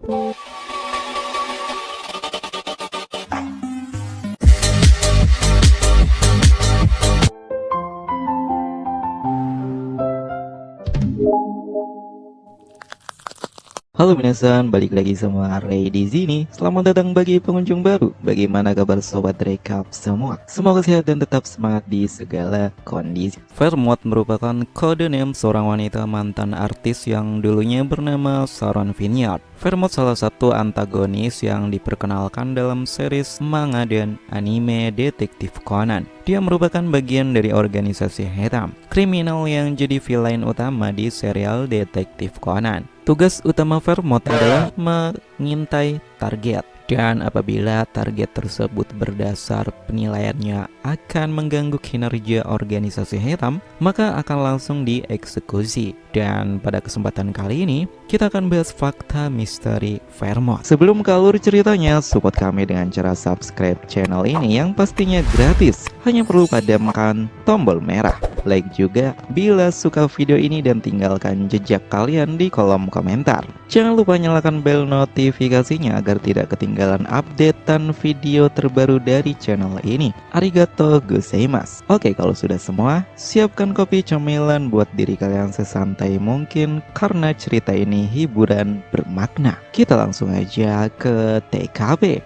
Halo minasan, balik lagi sama Ray di sini. Selamat datang bagi pengunjung baru. Bagaimana kabar sobat Recap semua? Semoga sehat dan tetap semangat di segala kondisi. Vermouth merupakan kode name seorang wanita mantan artis yang dulunya bernama Sharon Vineyard. Vermouth salah satu antagonis yang diperkenalkan dalam series manga dan anime Detektif Conan. Dia merupakan bagian dari organisasi hitam, kriminal yang jadi villain utama di serial Detektif Conan. Tugas utama Vermouth adalah mengintai target, dan apabila target tersebut berdasar penilaiannya akan mengganggu kinerja organisasi hitam, maka akan langsung dieksekusi. Dan pada kesempatan kali ini, kita akan bahas fakta misteri Vermouth. Sebelum ke alur ceritanya, support kami dengan cara subscribe channel ini yang pastinya gratis. Hanya perlu padamkan tombol merah, like juga bila suka video ini, dan tinggalkan jejak kalian di kolom komentar. Jangan lupa nyalakan bel notifikasinya agar tidak ketinggalan updatean video terbaru dari channel ini. Arigato gozaimasu. Oke, kalau sudah semua, siapkan kopi cemilan buat diri kalian sesantai mungkin karena cerita ini hiburan bermakna. Kita langsung aja ke TKP.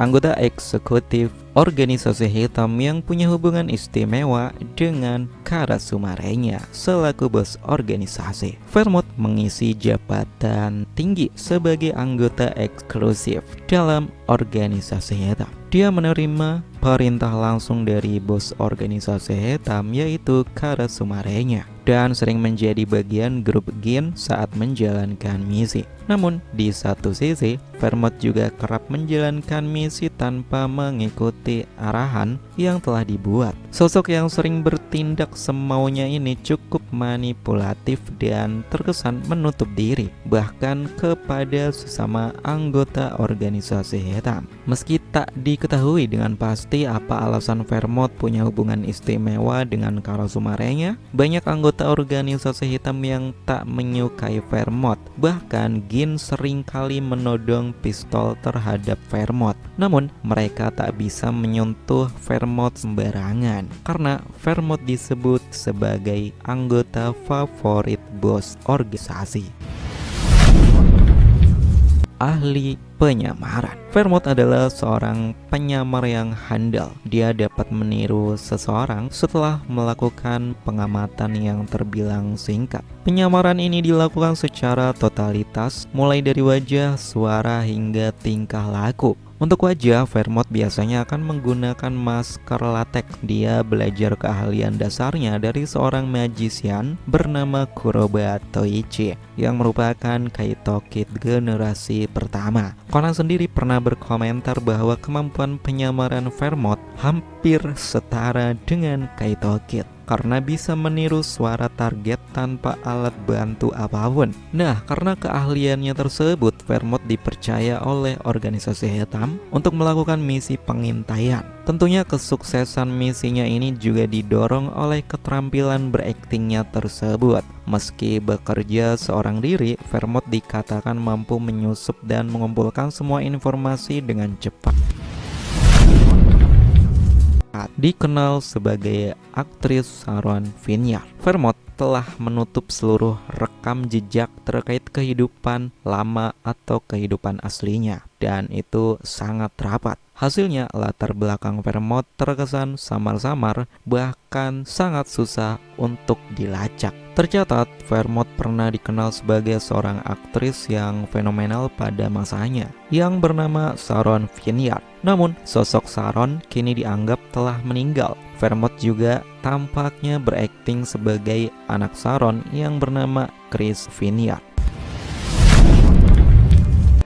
Anggota eksekutif organisasi hitam yang punya hubungan istimewa dengan Karasumarenya selaku bos organisasi. Vermouth mengisi jabatan tinggi sebagai anggota eksklusif dalam organisasi hitam. Dia menerima perintah langsung dari bos organisasi hitam yaitu Karasumarenya, dan sering menjadi bagian grup Gin saat menjalankan misi. Namun di satu sisi, Vermouth juga kerap menjalankan misi tanpa mengikuti arahan yang telah dibuat. Sosok yang sering bertindak semaunya ini cukup manipulatif dan terkesan menutup diri, bahkan kepada sesama anggota organisasi hitam. Meski tak diketahui dengan pasti apa alasan Vermouth punya hubungan istimewa dengan Karasumarenya, banyak anggota organisasi hitam yang tak menyukai Vermouth. Bahkan Gin seringkali menodong pistol terhadap Vermouth. Namun mereka tak bisa menyentuh Vermouth sembarangan karena Vermouth disebut sebagai anggota favorit bos organisasi. Ahli penyamaran. Vermouth adalah seorang penyamar yang handal. Dia dapat meniru seseorang setelah melakukan pengamatan yang terbilang singkat. Penyamaran ini dilakukan secara totalitas, mulai dari wajah, suara, hingga tingkah laku. Untuk wajah, Vermouth biasanya akan menggunakan masker latex. Dia belajar keahlian dasarnya dari seorang magician bernama Kuroba Toichi yang merupakan Kaito Kid generasi pertama. Conan sendiri pernah berkomentar bahwa kemampuan penyamaran Vermouth hampir setara dengan Kaito Kid karena bisa meniru suara target tanpa alat bantu apapun. Nah, karena keahliannya tersebut, Vermouth dipercaya oleh organisasi hitam untuk melakukan misi pengintaian. Tentunya kesuksesan misinya ini juga didorong oleh keterampilan beraktingnya tersebut. Meski bekerja seorang diri, Vermouth dikatakan mampu menyusup dan mengumpulkan semua informasi dengan cepat. Dikenal sebagai aktris Sharon Vineyard, Vermouth telah menutup seluruh rekam jejak terkait kehidupan lama atau kehidupan aslinya, dan itu sangat rapat. Hasilnya, latar belakang Vermouth terkesan samar-samar, bahkan sangat susah untuk dilacak. Tercatat, Vermouth pernah dikenal sebagai seorang aktris yang fenomenal pada masanya, yang bernama Sharon Vineyard. Namun, sosok Sharon kini dianggap telah meninggal. Vermouth juga tampaknya berakting sebagai anak Sharon yang bernama Chris Vineyard.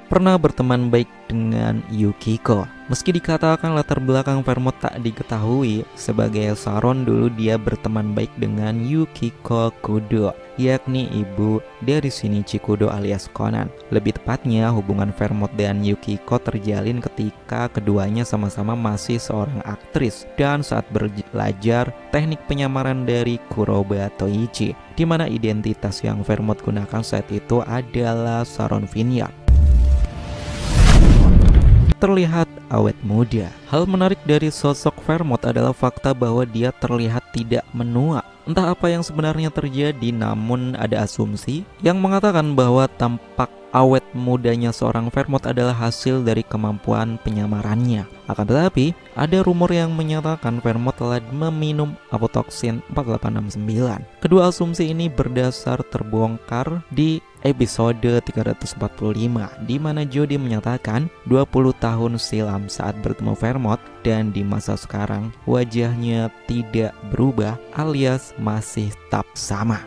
pernah berteman baik dengan Yukiko. Meski dikatakan latar belakang Vermont tak diketahui, sebagai Sharon dulu dia berteman baik dengan Yukiko Kudo, yakni ibu dari Shinichi Kudo alias Conan. Lebih tepatnya, hubungan Vermont dan Yukiko terjalin ketika keduanya sama-sama masih seorang aktris dan saat belajar teknik penyamaran dari Kuroba Toichi, di mana identitas yang Vermont gunakan saat itu adalah Sharon Vineyard. Terlihat awet muda. Hal menarik dari sosok Vermont adalah fakta bahwa dia terlihat tidak menua. Entah apa yang sebenarnya terjadi, namun ada asumsi yang mengatakan bahwa tampak awet mudanya seorang Vermont adalah hasil dari kemampuan penyamarannya. Akan tetapi, ada rumor yang menyatakan Vermont telah meminum aflatoxin 4869. Kedua asumsi ini berdasar terbongkar di episode 345, di mana Jody menyatakan 20 tahun silam saat bertemu Vermont dan di masa sekarang wajahnya tidak berubah alias masih tetap sama.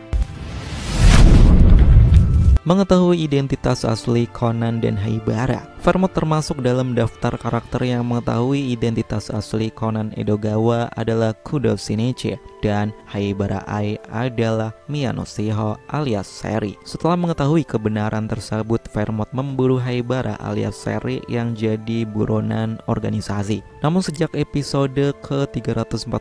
Mengetahui identitas asli Conan dan Haibara, Vermont termasuk dalam daftar karakter yang mengetahui identitas asli Conan Edogawa adalah Kudo Shinichi dan Haibara Ai adalah Miyano Shiho alias Seri. Setelah mengetahui kebenaran tersebut, Vermont memburu Haibara alias Seri yang jadi buronan organisasi. Namun sejak episode ke-345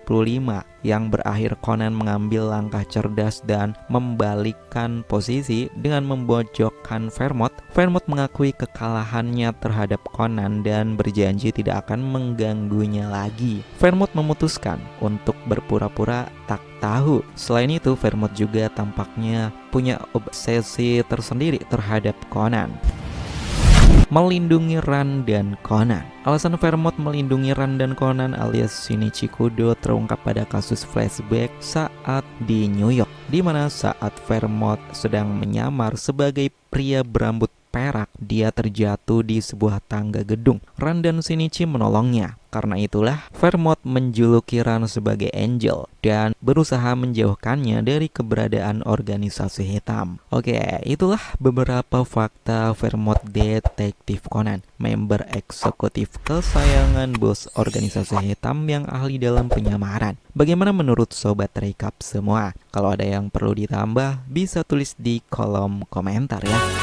yang berakhir Conan mengambil langkah cerdas dan membalikkan posisi dengan membojokkan Vermont, Vermont mengakui kekalahannya terhadap Conan dan berjanji tidak akan mengganggunya lagi. Vermont memutuskan untuk berpura-pura tak tahu. Selain itu, Vermont juga tampaknya punya obsesi tersendiri terhadap Conan. Melindungi Ran dan Conan. Alasan Vermont melindungi Ran dan Conan alias Shinichi Kudo terungkap pada kasus flashback saat di New York, di mana saat Vermont sedang menyamar sebagai pria berambut perak, dia terjatuh di sebuah tangga gedung. Ran dan Shinichi menolongnya. Karena itulah Vermont menjuluki Ran sebagai Angel dan berusaha menjauhkannya dari keberadaan organisasi hitam. Oke, itulah beberapa fakta Vermont Detektif Conan, member eksekutif kesayangan bos organisasi hitam yang ahli dalam penyamaran. Bagaimana menurut Sobat Recap semua? Kalau ada yang perlu ditambah, bisa tulis di kolom komentar ya.